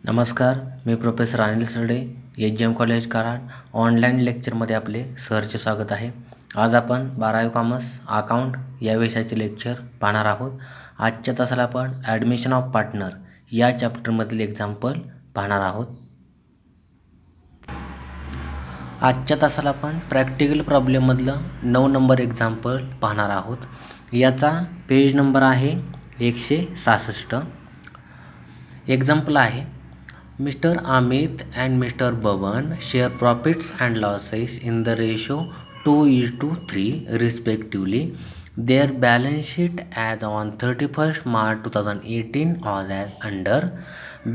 नमस्कार, मी प्रोफेसर अनिल सरडे, एच.जी.एम. College Karad. Online लेक्चरमध्ये आपले सहर्ष स्वागत आहे. आज आपण 12वी कॉमर्स अकाउंट या विषयाचे लेक्चर पाहणार आहोत. आजच्या तासाला आपण ॲडमिशन ऑफ पार्टनर या चॅप्टरमधील एक्झाम्पल पाहणार आहोत. आजच्या तासाला आपण प्रॅक्टिकल प्रॉब्लेममधलं 9 नंबर एक्झाम्पल पाहणार आहोत. याचा पेज नंबर आहे 166. एक्झाम्पल आहे, Mr. Amit and Mr. Bhavan share profits and losses in the ratio 2:3 respectively. Their balance sheet as on 31st March 2018 was as under.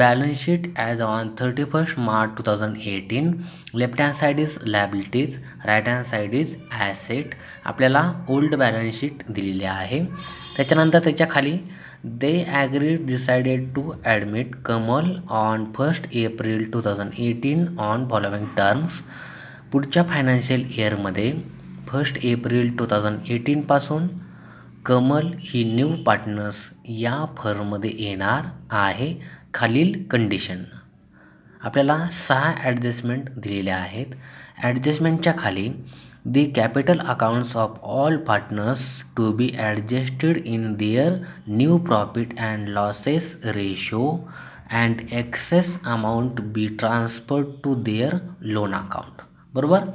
Balance sheet as on 31st March 2018. Left hand side is liabilities, right hand side is asset. आपल्याला old balance sheet दिलेली आहे. त्याच्यानंतर त्याच्या खाली they agreed decided to admit Kamal on 1st April 2018 on following terms. पुढच्या financial इयरमध्ये 1st April 2018 पासून कमल ही new partners या फर्ममध्ये येणार आहे. खालील कंडिशन. आपल्याला 6 ॲडजस्टमेंट दिलेल्या आहेत. ॲडजस्टमेंटच्या खाली The capital accounts of all partners to be adjusted in their new profit and losses ratio and excess amount be transferred to their loan account. बरोबर,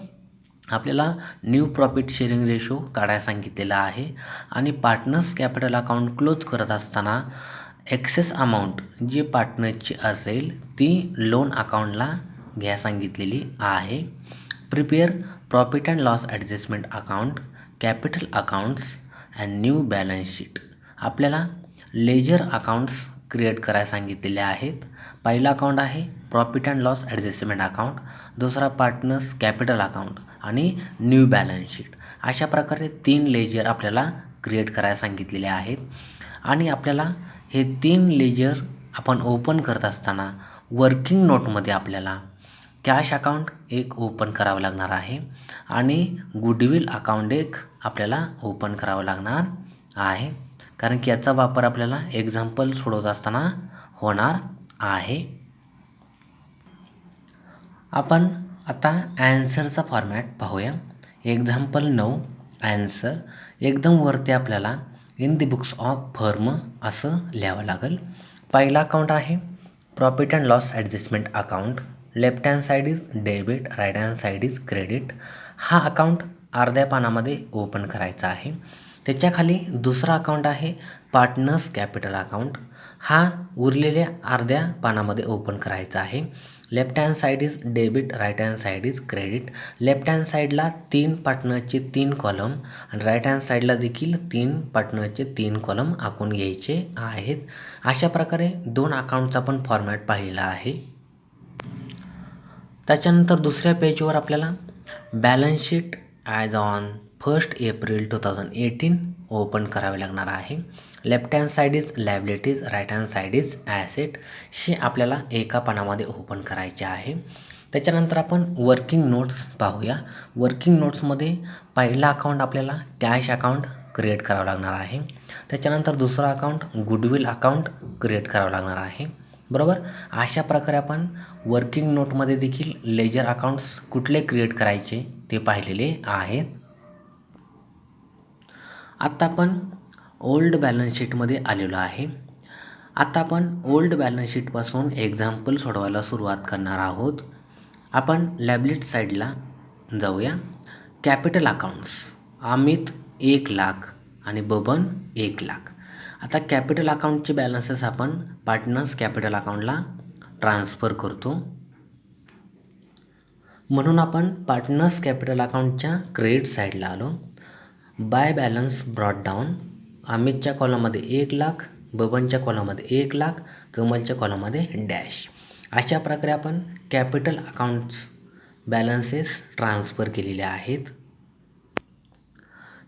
आपल्याला न्यू प्रॉफिट शेअरिंग रेशो काढायला सांगितलेला आहे आणि पार्टनर्स कॅपिटल अकाउंट क्लोज करत असताना access amount जी पार्टनरची असेल ती लोन अकाउंटला घ्या सांगितलेली आहे. Prepare profit and loss adjustment account, capital accounts and new balance sheet. आपल्याला लेजर अकाउंट्स क्रिएट करायला सांगितलेले आहेत. पहिला अकाउंट आहे profit and loss adjustment account, दुसरा पार्टनर्स कॅपिटल अकाउंट आणि न्यू बॅलन्स शीट. अशा प्रकारे 3 लेजर आपल्याला क्रिएट करायला सांगितलेले आहेत आणि आपल्याला हे 3 लेजर आपण ओपन करत असताना वर्किंग नोटमध्ये आपल्याला कॅश अकाउंट एक ओपन करावं लागणार आहे आणि गुडविल अकाउंट एक आपल्याला ओपन करावं लागणार आहे, कारण की याचा वापर आपल्याला एक्झाम्पल सोडवत असताना होणार आहे. आपण आता ॲन्सरचा फॉर्मॅट पाहूया. Example 9 answer. एकदम वरती आपल्याला in the books of firm असं लिहावं लागेल. पहिला अकाउंट आहे profit and loss adjustment account. Left hand side is debit, right hand side is credit. हा अकाउंट अर्ध्या पानामध्ये ओपन करायचा आहे. त्याच्याखाली दुसरा अकाउंट आहे पार्टनर्स कॅपिटल अकाउंट. हा उरलेल्या अर्ध्या पानामध्ये ओपन करायचा आहे. Left hand side is debit, right hand side is credit. Left hand साईडला 3 पार्टनरचे 3 कॉलम आणि राईट हँड साईडला देखील 3 पार्टनरचे 3 कॉलम आखून घ्यायचे आहेत. अशा प्रकारे 2 अकाउंटचा पण फॉर्मॅट पाहिलेला आहे. त्याच्यानंतर दुसऱ्या पेजवर आपल्याला balance sheet as on 1st April 2018 open करावे लागणार आहे. Left hand side is liabilities, right hand side is asset. हे आपल्याला एका पानामध्ये ओपन करायचे आहे. त्याच्यानंतर आपण वर्किंग नोट्स पाहूया. वर्किंग नोट्समध्ये पहिला अकाउंट आपल्याला कॅश अकाउंट क्रिएट करावं लागणार आहे. त्याच्यानंतर दुसरा अकाउंट गुडविल अकाउंट क्रिएट करावं लागणार आहे. बरोबर, अशा प्रकारे आपण वर्किंग नोटमध्ये देखील लेजर अकाउंट्स कुठले क्रिएट करायचे ते पाहिलेले आहेत. आता आपण ओल्ड बॅलन्स शीटमध्ये आलेलो आहे. आता आपण ओल्ड बॅलन्स शीटपासून एक्झाम्पल सोडवायला सुरुवात करणार आहोत. आपण लायबिलिटी साईडला जाऊया. कॅपिटल अकाउंट्स, अमित 1,00,000 आणि बबन 1,00,000. आता कॅपिटल अकाउंटचे बॅलन्सेस आपण पार्टनर्स कॅपिटल अकाउंटला ट्रान्सफर करतो. म्हणून आपण पार्टनर्स कॅपिटल अकाउंटच्या क्रेडिट साईडला आलो. By balance brought down. अमितच्या कॉलममध्ये 1,00,000, बबनच्या कॉलममध्ये 1,00,000, कमलच्या कॉलममध्ये डॅश. अशा प्रकारे आपण कॅपिटल अकाउंट्स बॅलन्सेस ट्रान्सफर केलेले आहेत.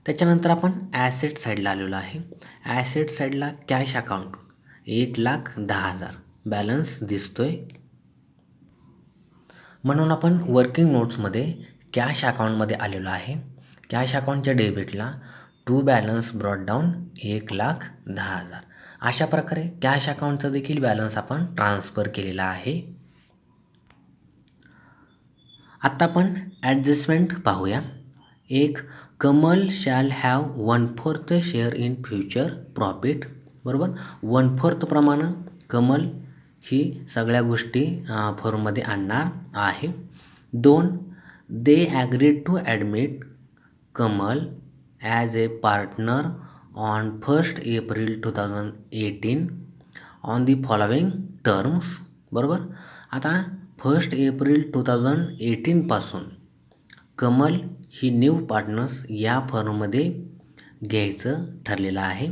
त्याच्यानंतर आपण ॲसेट साईडला आलेलो आहे. ॲसेट साईडला कॅश अकाउंट 1,10,000 बॅलन्स दिसतोय. म्हणून आपण वर्किंग नोट्समध्ये कॅश अकाउंटमध्ये आलेलो आहे. कॅश अकाउंटच्या डेबिटला टू बॅलन्स ब्रॉट डाऊन 1,10,000 अशा प्रकारे कॅश अकाउंटचा देखील बॅलन्स आपण ट्रान्सफर केलेला आहे. आत्ता आपण ॲडजस्टमेंट पाहूया. एक, Kamal shall have 1/4 share in future profit. बरोबर, 1/4 प्रमाणे कमल ही सगळ्या गोष्टी फर्ममध्ये आणणार आहे. 2, they agreed to admit Kamal as a partner on 1 April 2018 on the following terms. बरोबर, आता 1 एप्रिल 2018 पासून कमल ही न्यू पार्टनर्स या फर्ममध्ये घ्यायचं ठरलेलं आहे.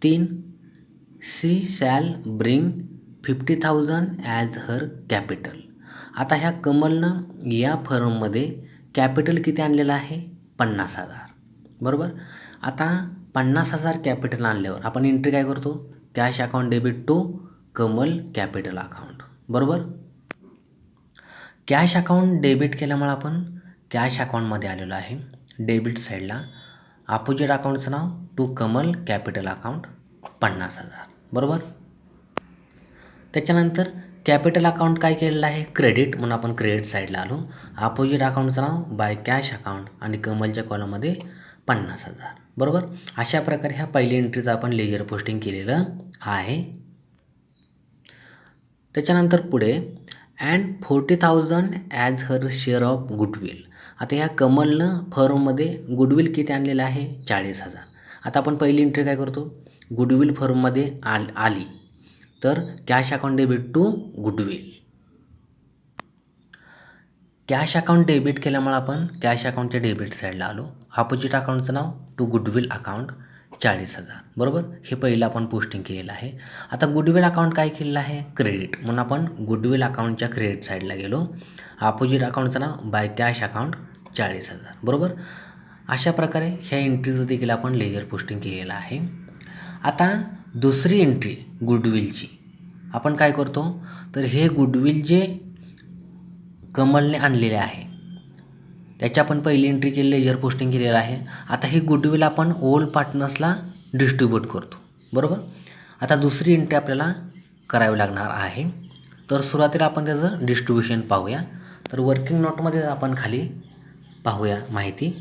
3, शी शॅल ब्रिंग 50,000 ॲज हर कॅपिटल. आता ह्या कमलनं या फर्ममध्ये कॅपिटल किती आणलेलं आहे? 50,000. बरोबर, आता 50,000 कॅपिटल आणल्यावर आपण एंट्री काय करतो? Cash account debit to Kamal capital account. बरोबर, कॅश अकाउंट डेबिट केल्यामुळे आपण कॅश अकाउंटमध्ये आलेलो आहे. डेबिट साईडला अपोजिट अकाउंटचं नाव टू कमल कॅपिटल अकाउंट 50,000. बरोबर, त्याच्यानंतर कॅपिटल अकाउंट काय केलेलं आहे? क्रेडिट, म्हणून आपण क्रेडिट साईडला आलो. अपोजिट अकाउंटचं नाव बाय कॅश अकाउंट आणि कमलच्या कॉलममध्ये 50,000. बरोबर, अशा प्रकारे ह्या पहिल्या एंट्रीचं आपण लेजर पोस्टिंग केलेलं आहे. त्याच्यानंतर पुढे and 40,000 as her share of goodwill. आता ह्या कमलनं फर्ममध्ये गुडविल किती आणलेलं आहे? 40,000. आता आपण पहिली एंट्री काय करतो? गुडविल फर्ममध्ये आली तर cash account debit to goodwill. Cash account debit केल्यामुळे आपण कॅश अकाउंटच्या डेबिट साईडला आलो. अपोजिट अकाउंटचं नाव टू गुडविल अकाउंट 40,000. बरोबर, हे पहिलं आपण पोस्टिंग केलेलं आहे. आता गुडविल अकाउंट काय केलेलं आहे? क्रेडिट, म्हणून आपण गुडविल अकाउंटच्या क्रेडिट साईडला गेलो. अपोजिट अकाउंटचं नाव बाय कॅश अकाउंट 40,000. बरोबर, अशा प्रकारे ह्या एंट्रीचं देखील आपण लेजर पोस्टिंग केलेलं आहे. आता दुसरी एंट्री गुडविलची आपण काय करतो? तर हे गुडविल जे कमलने आणलेले आहे त्याची आपण पहिली एंट्री केली, लेजर पोस्टिंग केलेलं आहे. आता ही गुडविल आपण ओल्ड पार्टनर्सला डिस्ट्रीब्यूट करतो. बरोबर, आता दुसरी एंट्री आपल्याला करावी लागणार आहे. तर सुरुवातीला आपण त्याचं डिस्ट्रीब्युशन पाहूया. तर वर्किंग नोटमध्ये आपण खाली पाहूया माहिती.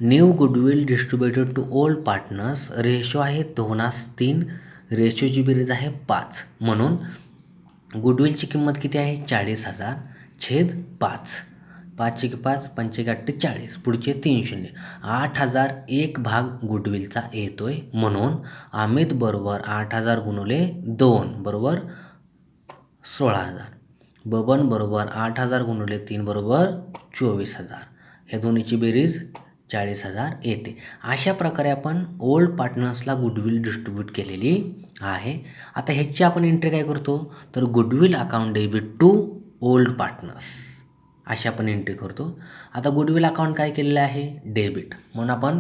New goodwill distributed to old partners. Ratio आहे 2:3. रेशोची बेरीज आहे 5. म्हणून गुडविलची किंमत किती आहे? 40,000 छेद 5. 5 × 5 5 × 8 40. पुढचे 3 शून्य. 8,000 एक भाग गुडविलचा येतोय. म्हणून अमित बरोबर 8,000 गुणिले 2 बरोबर 16,000. बबन बरोबर 8,000 गुणिले 3 बरोबर 24,000. ह्या दोन्हीची बेरीज 40,000 येते. अशा प्रकारे आपण ओल्ड पार्टनर्सला गुडविल डिस्ट्रीब्यूट केलेली आहे. आता ह्याची आपण एंट्री काय करतो? तर goodwill account debit to old partners अशी आपण एंट्री करतो. आता गुडविल अकाउंट काय केलेलं आहे? डेबिट, म्हणून आपण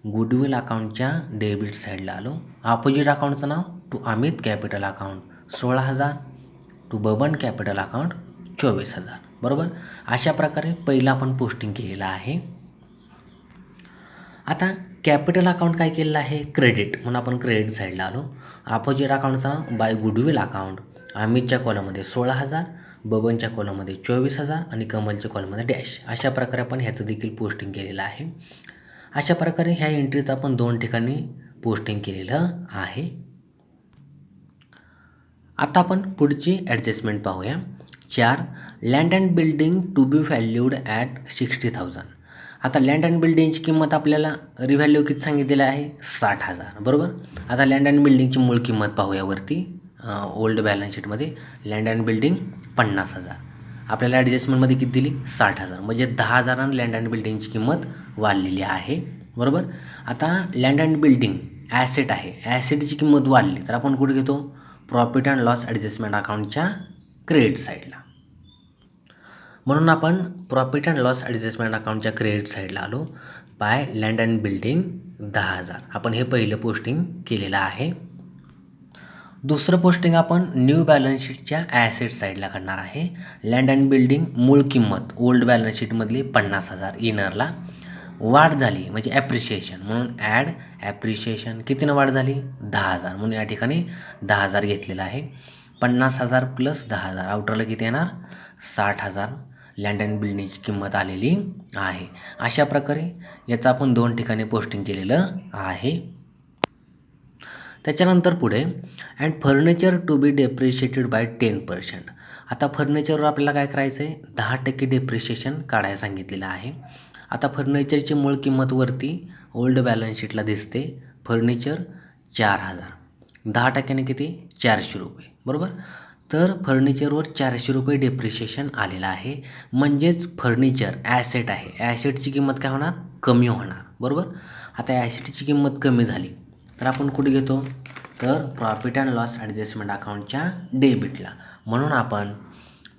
गुडविल अकाउंटच्या डेबिट साईडला आलो. अपोजिट अकाउंटचं नाव to Amit capital account 16,000 to Baban capital account 24,000. बरोबर, अशा प्रकारे पहिलं आपण पोस्टिंग केलेलं आहे. आता कॅपिटल अकाउंट काय केलेलं आहे? क्रेडिट, म्हणून आपण क्रेडिट साईडला आलो. अपोजिट अकाउंटचं नाव बाय गुडविल अकाउंट. अमितच्या कॉलममध्ये 16,000, बबनच्या कॉलममध्ये 24,000 आणि कमलच्या कॉलममध्ये डॅश. अशा प्रकारे आपण ह्याचं देखील पोस्टिंग केलेलं आहे. अशा प्रकारे ह्या एंट्रीचं आपण 2 ठिकाणी पोस्टिंग केलेलं आहे. आता आपण पुढची ॲडजस्टमेंट पाहूया. 4, land and building to be valued at 60,000. आता लँड अँड बिल्डिंगची किंमत आपल्याला रिव्हॅल्यू किती सांगितलेलं आहे? 60,000. बरोबर, आता लँड अँड बिल्डिंगची मूळ किंमत पाहूया वरती ओल्ड बॅलन्स शीटमध्ये. Land and building 50,000. आपल्याला ॲडजस्टमेंटमध्ये किती दिली? 60,000. म्हणजे 10,000 लँड अँड बिल्डिंगची किंमत वाढलेली आहे. बरोबर, आता लँड अँड बिल्डिंग ॲसेट आहे. ॲसेटची किंमत वाढली तर आपण कुठे घेतो? प्रॉफिट अँड लॉस ॲडजस्टमेंट अकाउंटच्या क्रेडिट साईडला. म्हणून आपण प्रॉफिट अँड लॉस ॲडजस्टमेंट अकाउंटच्या क्रेडिट साईडला आलो. बाय लँड अँड बिल्डिंग 10,000 आपण हे पहिलं पोस्टिंग केलेलं आहे. दुसरं पोस्टिंग आपण न्यू बॅलन्स शीटच्या ॲसेट साईडला करणार आहे. लँड अँड बिल्डिंग मूळ किंमत ओल्ड बॅलन्स शीटमधली 50,000 इनरला. वाढ झाली म्हणजे ॲप्रिशिएशन, म्हणून ॲड ॲप्रिशिएशन कितीनं वाढ झाली 10,000, म्हणून या ठिकाणी 10,000 घेतलेलं आहे. 50,000 प्लस 10,000 आउटरला किती येणार 60,000 लँड अँड बिल्डिंगची किंमत आलेली आहे. अशा प्रकारे याचं आपण 2 ठिकाणी पोस्टिंग केलेलं आहे. त्याच्यानंतर पुढे and furniture to be depreciated by 10%. आता फर्निचरवर आपल्याला काय करायचं आहे 10% डेप्रिशिएशन काढायला सांगितलेलं आहे. आता फर्निचरची मूळ किंमत वरती ओल्ड बॅलन्स शीटला दिसते. फर्निचर 4,000, 10% किती 400 रुपये बरोबर. तर फर्निचरवर 400 रुपये डेप्रिशिएशन आलेलं आहे. म्हणजेच फर्निचर ॲसेट आहे, ॲसेटची किंमत काय होणार कमी होणार बरोबर. आता ॲसेटची किंमत कमी झाली तर आपण कुठे घेतो तर प्रॉफिट अँड लॉस ॲडजस्टमेंट अकाउंटच्या डेबिटला. म्हणून आपण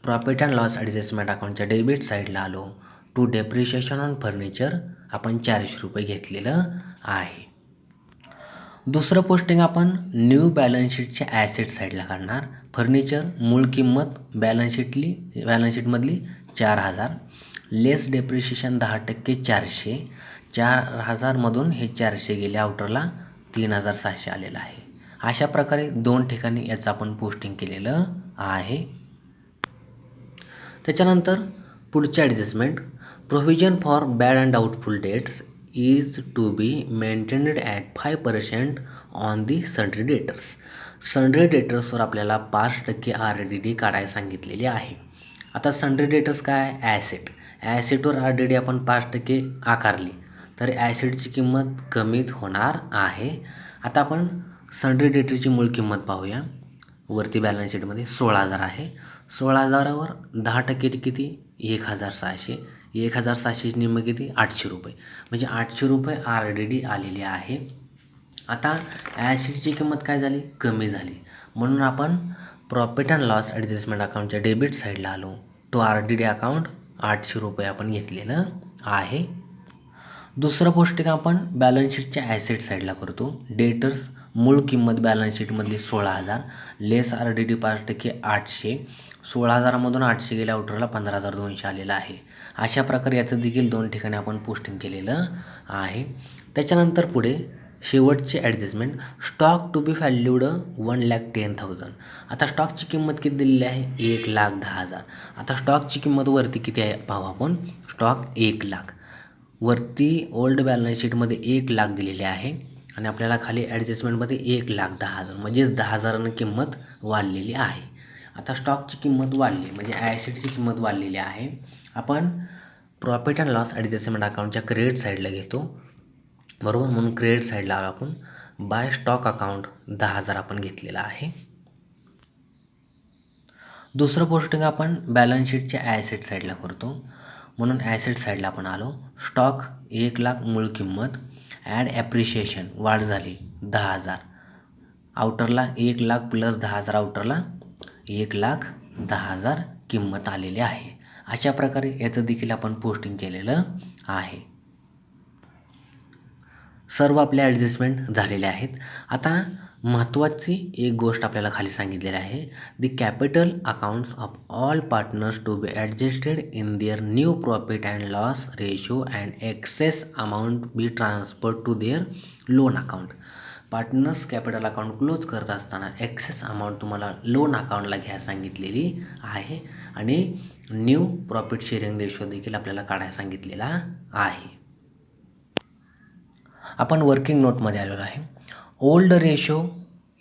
प्रॉफिट अँड लॉस ॲडजस्टमेंट अकाउंटच्या डेबिट साईडला आलो. टू डेप्रिशिएशन ऑन फर्निचर आपण 400 रुपये घेतलेलं आहे. दुसरं पोस्टिंग आपण न्यू बॅलन्स शीटच्या ॲसेट साईडला काढणार. फर्निचर मूळ किंमत बॅलन्स शीटमधली 4,000 लेस डेप्रिशिएशन 10% 400. 4,000मधून हे 400 गेले आउटरला 3,600 आलेलं आहे. अशा प्रकारे 2 ठिकाणी याचं आपण पोस्टिंग केलेलं आहे. त्याच्यानंतर पुढचे adjustment provision for bad and doubtful debts is to be maintained at 5% on the sundry debtors. Sundry डेटर्सवर आपल्याला 5% RDD काढायला सांगितलेली आहे. आता सन्ड्री डेटर्स काय ॲसेट, ॲसेटवर RDD आपण 5% आकारली तर ॲसेटची किंमत कमीच होणार आहे. आता आपण सन्ड्री डेटरची मूळ किंमत पाहूया. वरती बॅलन्स शीटमध्ये 16,000 आहे. 16,000वर 10% किती 1,600. 1,600 निम्म किती 800 रुपये, म्हणजे 800 रुपये RDD आलेली आहे. आता ॲसेटची किंमत काय झाली कमी झाली, म्हणून आपण प्रॉफिट अँड लॉस ॲडजस्टमेंट अकाउंटच्या डेबिट साईडला आलो. टू RDD अकाउंट 800 रुपये आपण घेतलेलं आहे. दुसरं पोस्टिंग आपण बॅलन्स शीटच्या ॲसेट साईडला करतो. डेटर्स मूळ किंमत बॅलन्स शीटमधली 16,000 लेस RDD 5% 800. 16,000मधून 800 गेल्या आउटरला 15,200 आलेलं आहे. अशा प्रकारे याचं देखील 2 ठिकाणी आपण पोस्टिंग केलेलं आहे. त्याच्यानंतर पुढे शेवटचे adjustment stock to be valued 1,10,000. आता स्टॉकची किंमत किती दिलेली आहे 1,10,000. आता स्टॉकची किंमत वरती किती आहे पाहू आपण. स्टॉक 1,00,000 वरती ओल्ड बॅलन्स शीटमध्ये 1,00,000 दिलेले आहे आणि आपल्याला खाली ॲडजस्टमेंटमध्ये 1,10,000 म्हणजेच 10,000 किंमत वाढलेली आहे. आता स्टॉकची किंमत वाढली म्हणजे ॲसेटची किंमत वाढलेली आहे. आपण प्रॉफिट अँड लॉस ॲडजस्टमेंट अकाउंटच्या क्रेडिट साईडला घेतो बरोबर. म्हणून क्रेडिट साईडला आलो आपण. बाय स्टॉक अकाउंट 10,000 आपण घेतलेला आहे. दुसरं पोस्टिंग आपण बॅलन्स शीटच्या ॲसेट साईडला करतो. म्हणून ॲसेट साईडला आपण आलो. स्टॉक 1,00,000 मूळ किंमत ॲड ॲप्रिशिएशन वाढ झाली 10,000 आउटरला 1,00,000 प्लस 10,000 आउटरला 1,10,000 किंमत आलेली आहे. अशा प्रकारे याचं देखील आपण पोस्टिंग केलेलं आहे. सर्व आपले ॲडजस्टमेंट झालेले आहेत. आता महत्त्वाची एक गोष्ट आपल्याला खाली सांगितलेली आहे. The capital accounts of all partners to be adjusted in their new profit and loss ratio and excess amount be transfer to their loan account. Partners capital account close करत असताना एक्सेस अमाऊंट तुम्हाला loan अकाउंटला घ्यायला सांगितलेली आहे आणि new profit sharing ratio देखील आपल्याला काढायला सांगितलेला आहे. आपण वर्किंग नोटमध्ये आलेलो आहे. ओल्ड रेशो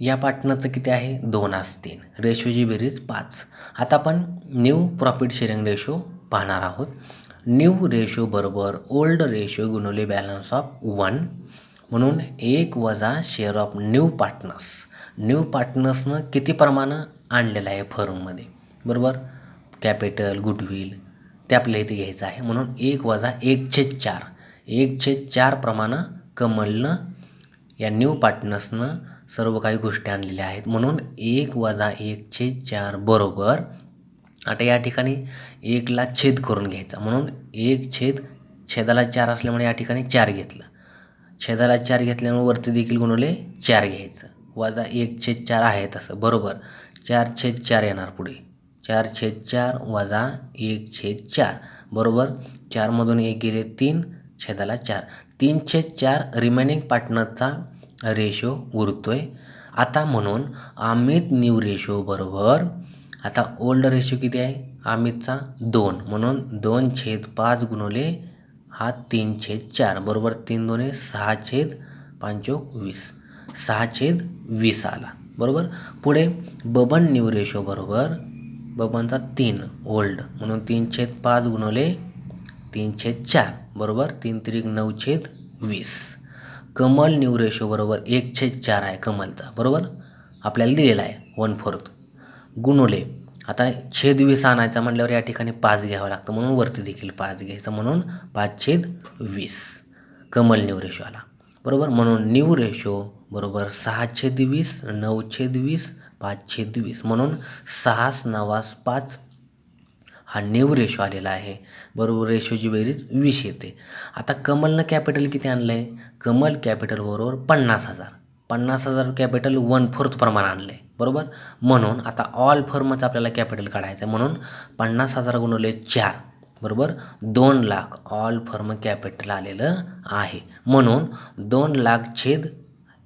या पार्टनरचं किती आहे 2:3, रेशोची बेरीज 5. आता आपण न्यू प्रॉफिट शेअरिंग रेशो पाहणार आहोत. न्यू रेशो बरोबर ओल्ड रेशो गुणवले बॅलन्स ऑफ 1, म्हणून 1 वजा share of new partners. New पार्टनर्सनं किती प्रमाणं आणलेलं आहे फर्ममध्ये बरोबर. कॅपिटल गुडविल ते आपल्या इथे घ्यायचं आहे. म्हणून 1 वजा 1/4 1/4 प्रमाणं कमलनं या न्यू पार्टनर्सनं सर्व काही गोष्टी आणलेल्या आहेत. म्हणून 1 वजा 1/4 बरोबर. आता या ठिकाणी 1ला छेद करून घ्यायचा, म्हणून 1 छेदाला 4 असल्यामुळे या ठिकाणी 4 घेतलं. छेदाला 4 घेतल्यामुळे वरती देखील गुणवले 4 घ्यायचं. वजा 1/4 आहे तसं बरोबर. 4/4 येणार पुढे. 4/4 वजा 1/4 बरोबर. 4मधून 1 गेले 3, छेदाला 4, 3/4 रिमेनिंग पार्टनरचा रेशो उरतोय. आता म्हणून अमित न्यू रेशो बरोबर, आता ओल्ड रेशो किती आहे अमितचा 2, म्हणून 2/5 गुणवले हा 3/4 बरोबर 3 2 6/5 20, 6/20 आला बरोबर. पुढे बबन न्यू रेशो बरोबर, बबनचा 3 ओल्ड म्हणून 3/5 गुणवले 3/4 बरोबर 3 3 9/20. कमल न्यू रेशो बरोबर 1/4 आहे कमलचा बरोबर, आपल्याला दिलेला आहे 1/4 गुणवले, आता छेद 20 आणायचा म्हटल्यावर या ठिकाणी 5 घ्यावं लागतं म्हणून वरती देखील 5 घ्यायचं म्हणून 5/20 कमल न्यू रेशो आला बरोबर. म्हणून न्यू रेशो बरोबर 6/20, 9/20, 5/20 म्हणून 6 9 5 हा न्यू रेशो आलेला आहे बरोबर. रेशोची बेरीज 20 येते. आता कमलनं कॅपिटल किती आणलं आहे, कमल कॅपिटल बरोबर 50,000, 50,000 कॅपिटल 1/4 प्रमाण आणलं आहे बरोबर. म्हणून आता ऑल फर्मचं आपल्याला कॅपिटल काढायचं आहे म्हणून 50,000 गुणवले 4 बरोबर 2 लाख ऑल फर्म कॅपिटल आलेलं आहे. म्हणून 2 लाख छेद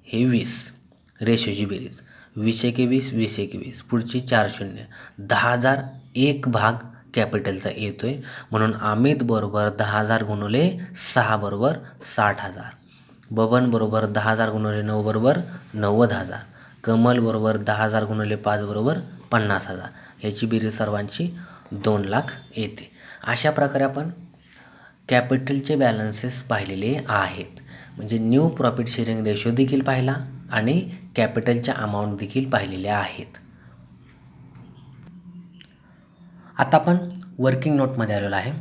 हे 20 रेशोची बेरीज 20 एके 20, 20 एके 20, पुढची 4 शून्य, 10,000 एक भाग कॅपिटलचा येतोय म्हणून अमित बरोबर 10,000 गुणवले 6 बरोबर 60,000, बबन बरोबर 10,000 गुणवले 9 बरोबर 90,000, कमल बरोबर 10,000 गुणवले 5 बरोबर 50,000. ह्याची बेरीज सर्वांची 2 लाख येते. अशा प्रकारे आपण कॅपिटलचे बॅलन्सेस पाहिलेले आहेत. म्हणजे न्यू प्रॉफिट शेअरिंग रेशो देखील पाहिला आणि कॅपिटलच्या अमाऊंट देखील पाहिलेल्या आहेत. आता आपण वर्किंग नोटमध्ये आलेलो आहे.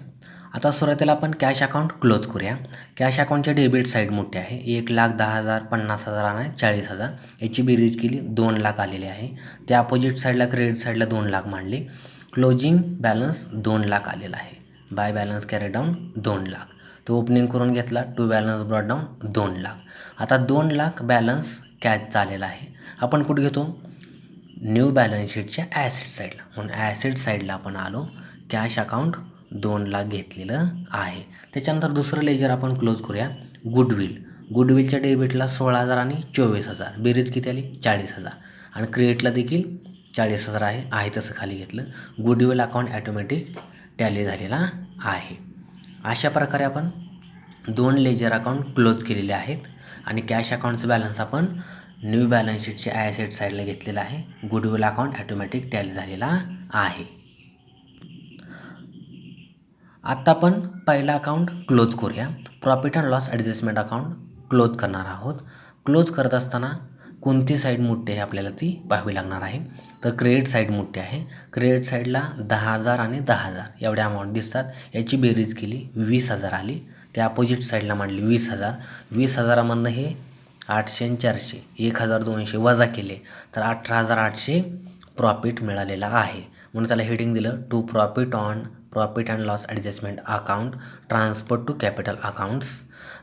आता सुरुवातीला आपण कॅश अकाउंट क्लोज करूया. कॅश अकाउंटचे डेबिट साईड मोठे आहे, 1,10,000, 50,000 आणि 40,000. याची बेरीज केली 2 लाख आलेले आहे. त्या अपोजिट साईडला क्रेडिट साईडला 2 लाख मांडले. क्लोजिंग बॅलन्स 2 लाख आलेला आहे. By balance carry down 2 lakh, तो ओपनिंग करून घेतला, to balance brought down 2 lakh. आता 2 लाख बॅलन्स कॅशचा आलेला आहे. आपण कुठे घेतो, न्यू बॅलन्स शीटच्या ॲसेट साईडला, म्हणून ॲसेट साईडला आपण आलो. कॅश अकाउंट 2 लाख घेतलेलं आहे. त्याच्यानंतर दुसरं लेजर आपण क्लोज करूया. गुडविल, गुडविलच्या डेबिटला 16,000 आणि 24,000, बेरीज किती आली 40,000 आणि क्रेडिटला देखील 40,000 आहे तसं खाली घेतलं. गुडविल अकाउंट ॲटोमॅटिक टॅली झालेला आहे. अशा प्रकारे आपण 2 लेजर अकाउंट क्लोज केलेले आहेत आणि कॅश अकाउंटचं बॅलन्स आपण न्यू बॅलन्स शीटच्या ॲसेट साईडला घेतलेला आहे. गुडविल अकाउंट ॲटोमॅटिक टॅली झालेला आहे. आता आपण पहिला अकाउंट क्लोज करूया. Profit and loss adjustment account close करणार आहोत. क्लोज करत असताना कोणती साईड मोठी आहे आपल्याला ती पाहावी लागणार आहे. तर क्रेडिट साईड मोठी आहे. क्रेडिट साईडला 10,000 आणि 10,000 एवढ्या अमाऊंट दिसतात. याची बेरीज केली 20,000 आली. त्या अपोजिट साईडला मांडली 20,000. 20,000मधनं हे 800 आणि 400, 1,200 वजा केले तर 18,800 प्रॉफिट मिळालेला आहे. म्हणून त्याला हेडिंग दिलं to profit on profit and loss adjustment account transfer to capital accounts.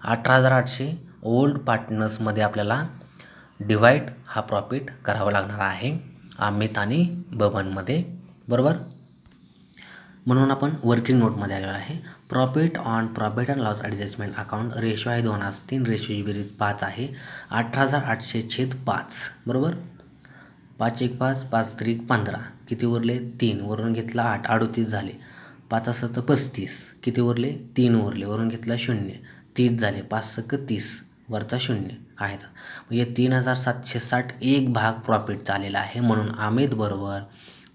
18,800 old पार्टनर्समध्ये आपल्याला डिवाईड हा प्रॉफिट करावा लागणार आहे अमित आणि बबनमध्ये बरोबर. म्हणून आपण वर्किंग नोटमध्ये आलेलो आहे. Profit on profit and loss adjustment account ratio आहे 2:3, रेशोची बेरीज 5 आहे. 18,800 छेद 5 बरोबर. 5 1 5, 5 3 15, किती उरले 3, वरून घेतला 8, 38 झाले. 5 असं तर 35, किती उरले 3 उरले, वरून घेतला 0, 30 झाले. 5 सक 30, वरचा 0 आहेत. म्हणजे 3,760 एक भाग प्रॉफिटचा आलेला आहे. म्हणून अमित बरोबर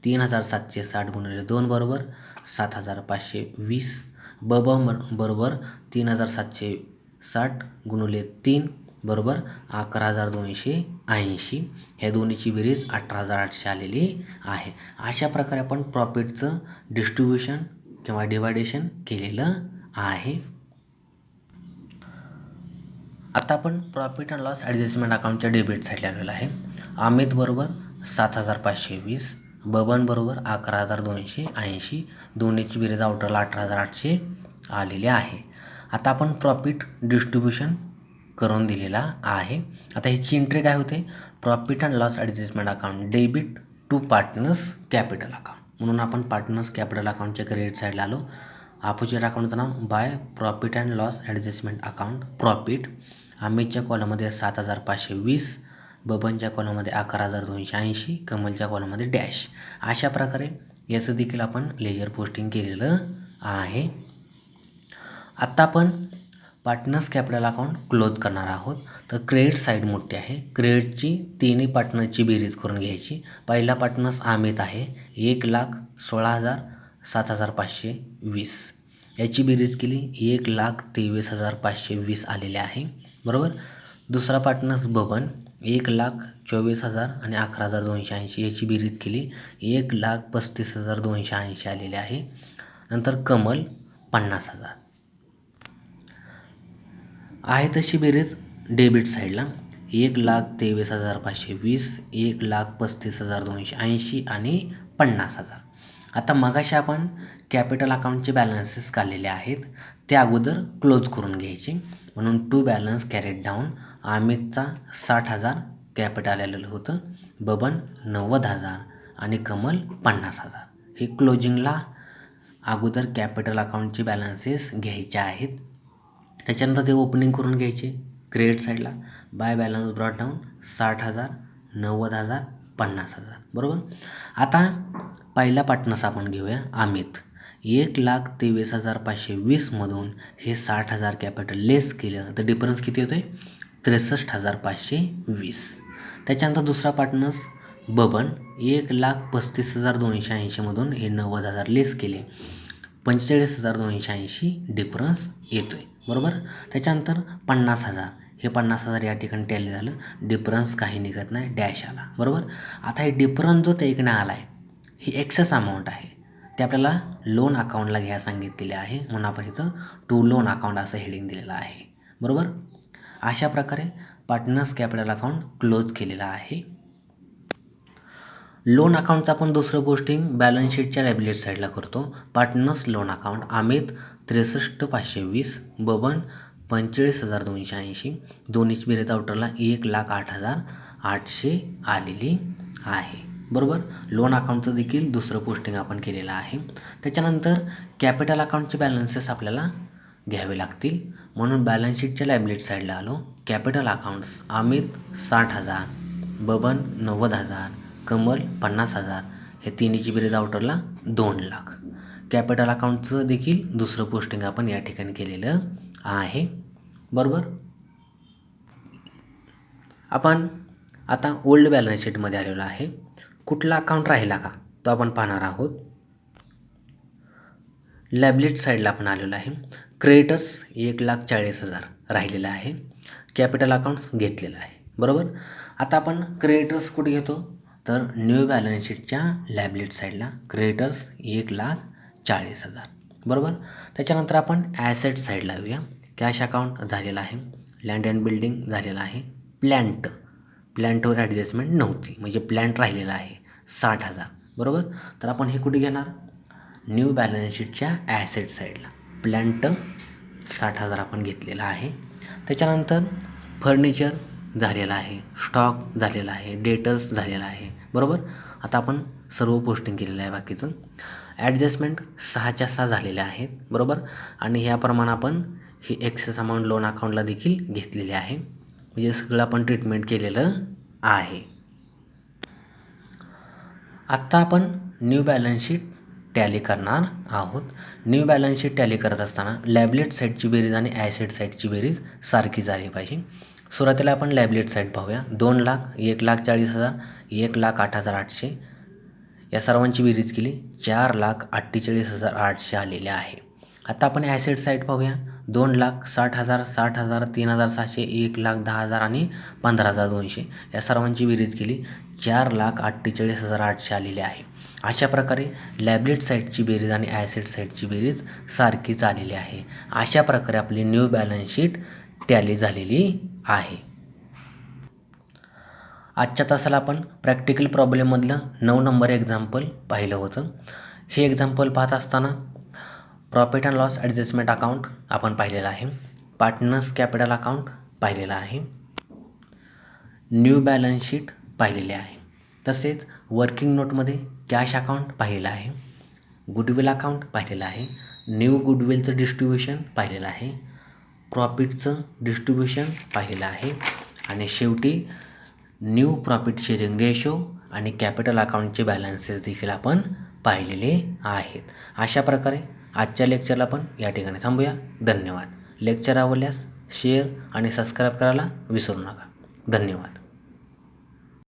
3,760 गुणिले 2 बरोबर 7,520. बबन बरोबर 3,760 गुणिले 3 बरोबर 11,280. ह्या दोन्हीची बेरीज 18,800 आलेली आहे. अशा प्रकारे आपण प्रॉफिटचं डिस्ट्रीब्युशन किंवा डिवायडेशन केलेलं आहे. आता आपण प्रॉफिट अँड लॉस ॲडजस्टमेंट अकाउंटच्या डेबिट साईडला आलेलं आहे. अमित बरोबर 7,520, बबन बरोबर 11,280, दोन्हीची बेरीज आउटरला 18,800 आलेले आहे. आता आपण प्रॉफिट डिस्ट्रीब्युशन करून दिलेला आहे. आता ह्याची एंट्री काय होते, profit and loss adjustment account debit to partners capital account, म्हणून आपण पार्टनर्स कॅपिटल अकाउंटच्या क्रेडिट साईडला आलो. अपोजिट अकाउंटचं नाव by profit and loss adjustment account profit. अमितच्या कॉलममध्ये 7,520, बबनच्या कॉलममध्ये 11,280, कमलच्या कॉलममध्ये डॅश. अशा प्रकारे याचं देखील आपण लेजर पोस्टिंग केलेलं आहे. आत्ता आपण पार्टनर्स कॅपिटल अकाउंट क्लोज करणार आहोत. तर क्रेडिट साईड मोठी आहे. क्रेडिटची तिन्ही पार्टनरची बेरीज करून घ्यायची. पहिला पार्टनर्स अमित आहे, 1,16,000 7,520. याची बेरीज केली 1,23,520 आलेले आहे, बरोबर. दुसरा पार्टनर्स बबन, 1,24,000 आणि 11,280. याची बेरीज केली 1,35,280 आलेले आहे. नंतर कमल 50,000 आहे. तशी बेरीज डेबिट साईडला 1,23,520, 1,35,280 आणि 50,000. आता मगाशी आपण कॅपिटल अकाउंटचे बॅलन्सेस काढलेले आहेत, ते अगोदर क्लोज करून घ्यायचे. म्हणून टू बॅलन्स कॅरेट डाऊन. अमितचा 60,000 कॅपिटल आलेलं होतं, बबन 90,000 आणि कमल 50,000. हे क्लोजिंगला अगोदर कॅपिटल अकाउंटचे बॅलन्सेस घ्यायचे आहेत. त्याच्यानंतर ते ओपनिंग करून घ्यायचे. क्रेडिट साईडला बाय बॅलन्स ब्रॉट डाऊन 60,000 90,000 50,000, बरोबर. आता पहिला पार्टनर्स आपण घेऊया अमित. 1,23,520मधून हे 60,000 कॅपिटल लेस केलं तर डिफरन्स किती होतं आहे? 63,520. त्याच्यानंतर दुसरा पार्टनर्स बबन, 1,35,280मधून हे 90,000 लेस केले, 45,280 डिफरन्स येतो आहे, बरोबर. त्याच्यानंतर 50,000, हे 50,000 या ठिकाणी टॅली झालं, डिफरन्स काही निघत नाही, डॅश आला, बरोबर. आता हे डिफरन्स जो त्या इकडे आला आहे, ही एक्सेस अमाऊंट आहे, ते आपल्याला लोन अकाउंटला घ्या सांगितलेले आहे, म्हणून आपण इथं टू लोन अकाउंट असं हेडिंग दिलेलं आहे, बरोबर. अशा प्रकारे पार्टनर्स कॅपिटल अकाउंट क्लोज केलेला आहे. लोन अकाउंटचं आपण दुसरं पोस्टिंग बॅलन्स शीटच्या लायबिलिटी साईडला करतो. Partners loan account Amit 63,520, Baban 45,280. दोन्हीची बेरीज आउटरला 1,08,800 आलेली आहे, बरोबर. लोन अकाउंटचं देखील दुसरं पोस्टिंग आपण केलेलं आहे. त्याच्यानंतर कॅपिटल अकाउंटचे बॅलन्सेस आपल्याला घ्यावे लागतील, म्हणून बॅलन्स शीटच्या लायबिलिटी साईडला आलो. Capital accounts Amit 60,000, Baban 90,000, Kamal 50,000. हे तिन्हीची बेरीज आउटरला 2,00,000. कॅपिटल अकाउंटचं देखील दुसरं पोस्टिंग आपण या ठिकाणी केलेलं आहे, बरोबर. आपण आता ओल्ड बॅलन्स शीटमध्ये आलेलो आहे. कुठला अकाउंट राहिला का तो आपण पाहणार आहोत. लायबिलिटी साईडला आपण आलेलो आहे. क्रेडिटर्स 1,40,000 राहिलेलं आहे. कॅपिटल अकाउंट्स घेतलेलं आहे, बरोबर. आता आपण क्रेडिटर्स कुठे घेतो तर न्यू बॅलन्स शीटच्या लायबिलिटी साईडला क्रेडिटर्स 1,40,000, बरोबर. त्याच्यानंतर आपण ॲसेट साईडला येऊया. कॅश अकाउंट झालेला आहे, लँड अँड बिल्डिंग झालेला आहे, प्लॅन्टवर ॲडजस्टमेंट नव्हती, म्हणजे प्लॅन्ट राहिलेला आहे 60,000, बरोबर. तर आपण हे कुठे घेणार? न्यू बॅलन्स शीटच्या ॲसेट साईडला प्लॅन्ट 60,000 आपण घेतलेला आहे. त्याच्यानंतर फर्निचर झालेला आहे, स्टॉक झालेला आहे, डेटर्स झालेला आहे, बरोबर. आता आपण सर्व पोस्टिंग केलेलं आहे बाकीचं. ॲडजस्टमेंट 6च्या 6 झालेल्या आहेत, बरोबर. आणि ह्याप्रमाणे आपण ही एक्सेस अमाऊंट लोन अकाउंटला देखील घेतलेली आहे, म्हणजे सगळं आपण ट्रीटमेंट केलेलं आहे. आत्ता आपण न्यू बॅलन्स शीट टॅली करणार आहोत. न्यू बॅलन्स शीट टॅली करत असताना लायबिलिटी साईडची बेरीज आणि ॲसेट साईडची बेरीज सारखी झाली पाहिजे. सुरुवातीला आपण लायबिलिटी साईड पाहूया. 2,00,000, 1,40,000, 1,08,800 या सर्वांची बेरीज केली 4,48,800 आलेले आहे. आता आपण ॲसेट साईड पाहूया. 2,00,000, 60,000, 60,000, 3,600, 1,10,000 आणि 15,200 या सर्वांची बेरीज केली 4,48,800 आलेली आहे. अशा प्रकारे लायबिलिटी साईडची बेरीज आणि ॲसेट साईडची बेरीज सारखीच आलेली आहे. अशा प्रकारे आपली न्यू बॅलन्स शीट टॅली झालेली आहे. आजच्या तासाला आपण प्रॅक्टिकल प्रॉब्लेममधलं 9 नंबर एक्झाम्पल पाहिलं होतं. हे एक्झाम्पल पाहत असताना profit and loss adjustment account आपण पाहिलेलं आहे, पार्टनर्स कॅपिटल अकाउंट पाहिलेलं आहे, न्यू बॅलन्स शीट पाहिलेले आहे, तसेच वर्किंग नोटमध्ये कॅश अकाउंट पाहिलेलं आहे, गुडविल अकाउंट पाहिलेलं आहे, न्यू गुडविलचं डिस्ट्रीब्युशन पाहिलेलं आहे, प्रॉफिटचं डिस्ट्रीब्युशन पाहिलेलं आहे आणि शेवटी न्यू प्रॉफिट शेअरिंग रेशो आणि कॅपिटल अकाउंटचे बॅलन्सेस देखील आपण पाहिलेले आहेत. अशा प्रकारे आजच्या लेक्चरला आपण या ठिकाणी थांबूया. धन्यवाद. लेक्चर आवडल्यास शेअर आणि सबस्क्राईब करायला विसरू नका. धन्यवाद.